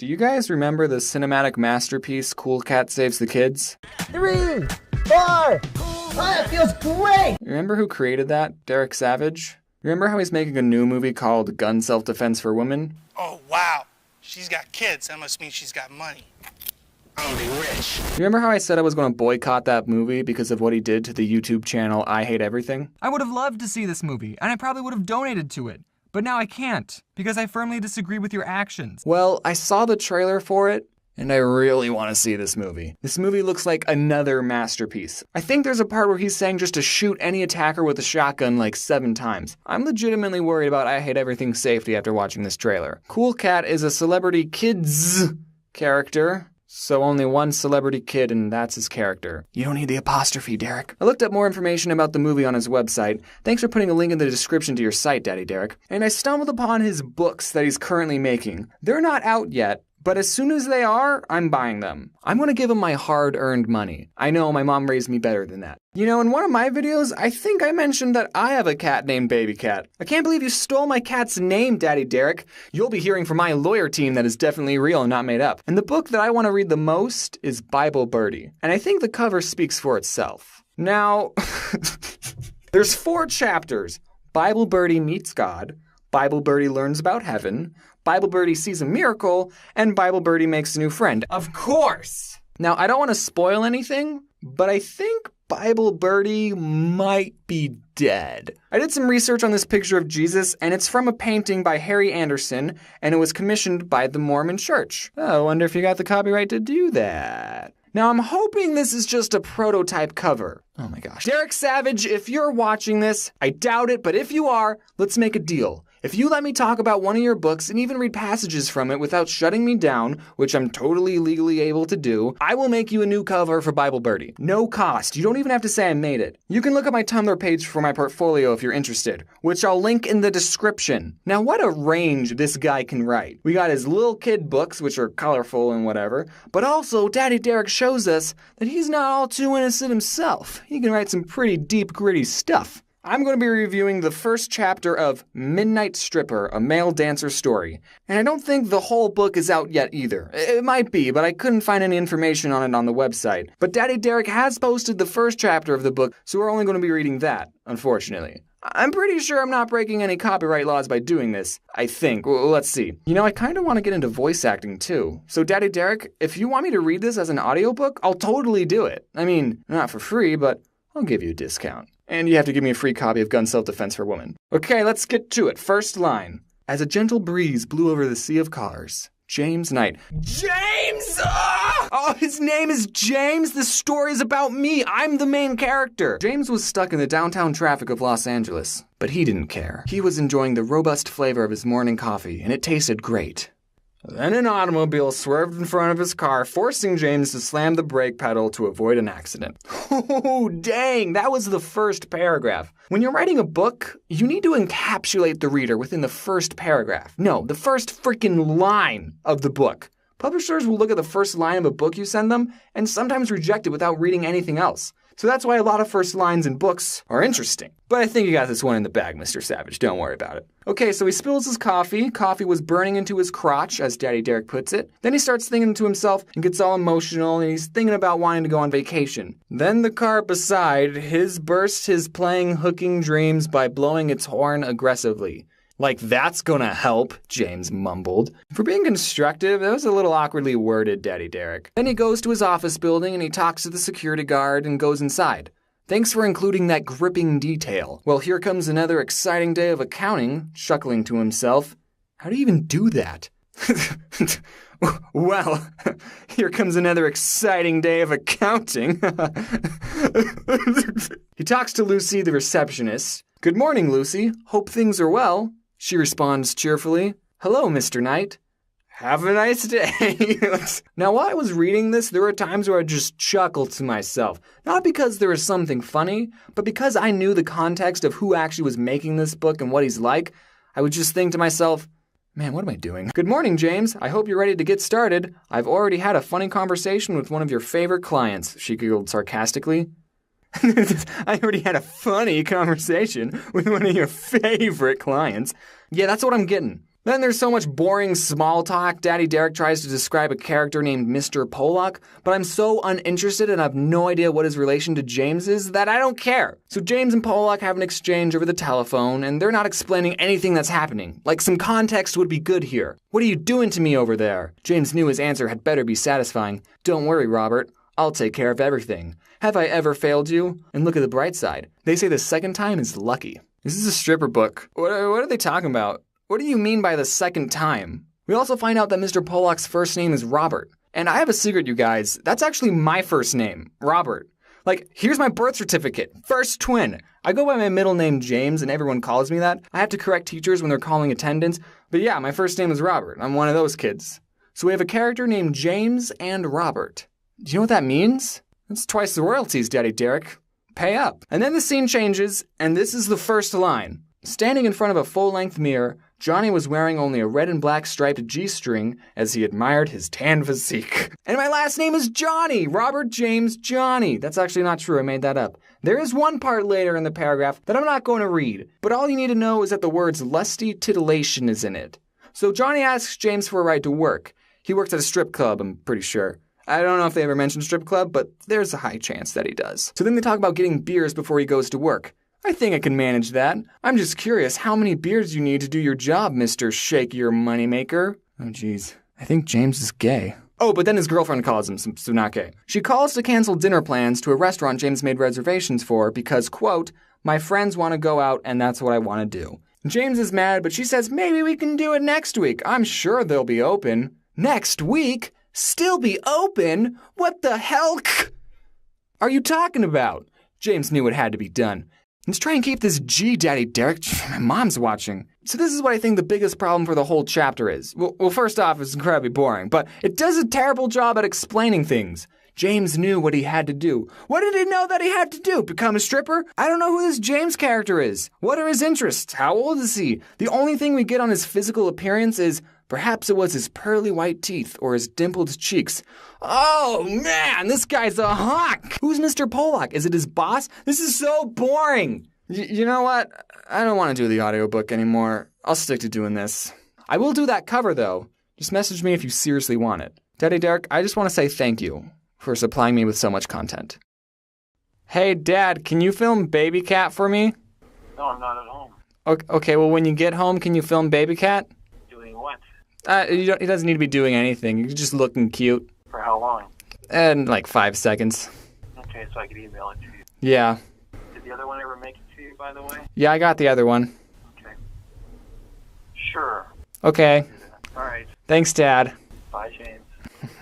Do you guys remember the cinematic masterpiece Cool Cat Saves the Kids? 3, 4, oh, it feels great! Remember who created that? Derek Savage? Remember how he's making a new movie called Gun Self-Defense for Women? Oh, wow. She's got kids. That must mean she's got money. Only rich. Remember how I said I was going to boycott that movie because of what he did to the YouTube channel I Hate Everything? I would have loved to see this movie, and I probably would have donated to it. But now I can't, because I firmly disagree with your actions. Well, I saw the trailer for it, and I really want to see this movie. This movie looks like another masterpiece. I think there's a part where he's saying just to shoot any attacker with a shotgun like 7 times. I'm legitimately worried about I Hate Everything's safety after watching this trailer. Cool Cat is a celebrity kids character. So only one celebrity kid, and that's his character. You don't need the apostrophe, Derek. I looked up more information about the movie on his website. Thanks for putting a link in the description to your site, Daddy Derek. And I stumbled upon his books that he's currently making. They're not out yet, but as soon as they are, I'm buying them. I'm going to give him my hard-earned money. I know my mom raised me better than that. You know, in one of my videos, I think I mentioned that I have a cat named Baby Cat. I can't believe you stole my cat's name, Daddy Derek. You'll be hearing from my lawyer team that is definitely real and not made up. And the book that I want to read the most is Bible Birdie. And I think the cover speaks for itself. Now, there's 4 chapters. Bible Birdie meets God, Bible Birdie learns about heaven, Bible Birdie sees a miracle, and Bible Birdie makes a new friend. Of course! Now, I don't want to spoil anything, but I think Bible Birdie might be dead. I did some research on this picture of Jesus, and it's from a painting by Harry Anderson, and it was commissioned by the Mormon Church. Oh, I wonder if you got the copyright to do that. Now, I'm hoping this is just a prototype cover. Oh my gosh. Derek Savage, if you're watching this, I doubt it, but if you are, let's make a deal. If you let me talk about one of your books and even read passages from it without shutting me down, which I'm totally legally able to do, I will make you a new cover for Bible Birdie. No cost. You don't even have to say I made it. You can look at my Tumblr page for my portfolio if you're interested, which I'll link in the description. Now, what a range this guy can write. We got his little kid books, which are colorful and whatever, but also Daddy Derek shows us that he's not all too innocent himself. He can write some pretty deep, gritty stuff. I'm going to be reviewing the first chapter of Midnight Stripper, a male dancer story. And I don't think the whole book is out yet either. It might be, but I couldn't find any information on it on the website. But Daddy Derek has posted the first chapter of the book, so we're only going to be reading that, unfortunately. I'm pretty sure I'm not breaking any copyright laws by doing this, I think. Well, let's see. You know, I kind of want to get into voice acting too. So Daddy Derek, if you want me to read this as an audiobook, I'll totally do it. I mean, not for free, but I'll give you a discount. And you have to give me a free copy of Gun Self-Defense for Women. Okay, let's get to it. First line. As a gentle breeze blew over the sea of cars, James Knight. James! Oh, his name is James. This story is about me. I'm the main character. James was stuck in the downtown traffic of Los Angeles, but he didn't care. He was enjoying the robust flavor of his morning coffee, and it tasted great. Then an automobile swerved in front of his car, forcing James to slam the brake pedal to avoid an accident. Oh, dang, that was the first paragraph. When you're writing a book, you need to encapsulate the reader within the first paragraph. No, the first freaking line of the book. Publishers will look at the first line of a book you send them and sometimes reject it without reading anything else. So that's why a lot of first lines in books are interesting. But I think you got this one in the bag, Mr. Savage. Don't worry about it. Okay, so he spills his coffee. Coffee was burning into his crotch, as Daddy Derek puts it. Then he starts thinking to himself and gets all emotional, and he's thinking about wanting to go on vacation. Then the car beside his bursts his playing hooking dreams by blowing its horn aggressively. Like that's gonna help, James mumbled. For being constructive, that was a little awkwardly worded, Daddy Derek. Then he goes to his office building and he talks to the security guard and goes inside. Thanks for including that gripping detail. Well, here comes another exciting day of accounting, chuckling to himself. How do you even do that? Well, here comes another exciting day of accounting. He talks to Lucy, the receptionist. Good morning, Lucy. Hope things are well. She responds cheerfully. Hello, Mr. Knight. Have a nice day. Now, while I was reading this, there were times where I just chuckled to myself. Not because there was something funny, but because I knew the context of who actually was making this book and what he's like. I would just think to myself, man, what am I doing? Good morning, James. I hope you're ready to get started. I've already had a funny conversation with one of your favorite clients, she giggled sarcastically. I already had a funny conversation with one of your favorite clients. Yeah, that's what I'm getting. Then there's so much boring small talk. Daddy Derek tries to describe a character named Mr. Pollock, but I'm so uninterested and have no idea what his relation to James is that I don't care. So James and Pollock have an exchange over the telephone, and they're not explaining anything that's happening. Like, some context would be good here. What are you doing to me over there? James knew his answer had better be satisfying. Don't worry, Robert. I'll take care of everything. Have I ever failed you? And look at the bright side. They say the second time is lucky. This is a stripper book. What are they talking about? What do you mean by the second time? We also find out that Mr. Pollock's first name is Robert. And I have a secret, you guys. That's actually my first name, Robert. Like, here's my birth certificate. First twin. I go by my middle name, James, and everyone calls me that. I have to correct teachers when they're calling attendance. But yeah, my first name is Robert. I'm one of those kids. So we have a character named James and Robert. Do you know what that means? That's twice the royalties, Daddy Derek. Pay up. And then the scene changes, and this is the first line. Standing in front of a full-length mirror, Johnny was wearing only a red and black striped G-string as he admired his tan physique. And my last name is Johnny! Robert James Johnny. That's actually not true, I made that up. There is one part later in the paragraph that I'm not going to read, but all you need to know is that the words lusty titillation is in it. So Johnny asks James for a ride to work. He works at a strip club, I'm pretty sure. I don't know if they ever mentioned strip club, but there's a high chance that he does. So then they talk about getting beers before he goes to work. I think I can manage that. I'm just curious how many beers you need to do your job, Mr. Shake Your Moneymaker. Oh, geez. I think James is gay. Oh, but then his girlfriend calls him, so not gay. She calls to cancel dinner plans to a restaurant James made reservations for because, quote, my friends want to go out and that's what I want to do. James is mad, but she says maybe we can do it next week. I'm sure they'll be open. Next week? Still be open? What the hell are you talking about? James knew it had to be done. Let's try and keep this G, Daddy Derek. My mom's watching. So this is what I think the biggest problem for the whole chapter is. Well, first off, it's incredibly boring, but it does a terrible job at explaining things. James knew what he had to do. What did he know that he had to do? Become a stripper? I don't know who this James character is. What are his interests? How old is he? The only thing we get on his physical appearance is perhaps it was his pearly white teeth or his dimpled cheeks. Oh, man, this guy's a hunk. Who's Mr. Pollock? Is it his boss? This is so boring. You know what? I don't want to do the audiobook anymore. I'll stick to doing this. I will do that cover, though. Just message me if you seriously want it. Daddy Derek, I just want to say thank you for supplying me with so much content. Hey, Dad, can you film Baby Cat for me? No, I'm not at home. Okay, well, when you get home, can you film Baby Cat? Doing what? He doesn't need to be doing anything. He's just looking cute. For how long? And like 5 seconds. Okay, so I could email it to you. Yeah. Did the other one ever make it to you, by the way? Yeah, I got the other one. Okay. Sure. Okay. All right. Thanks, Dad. Bye, James.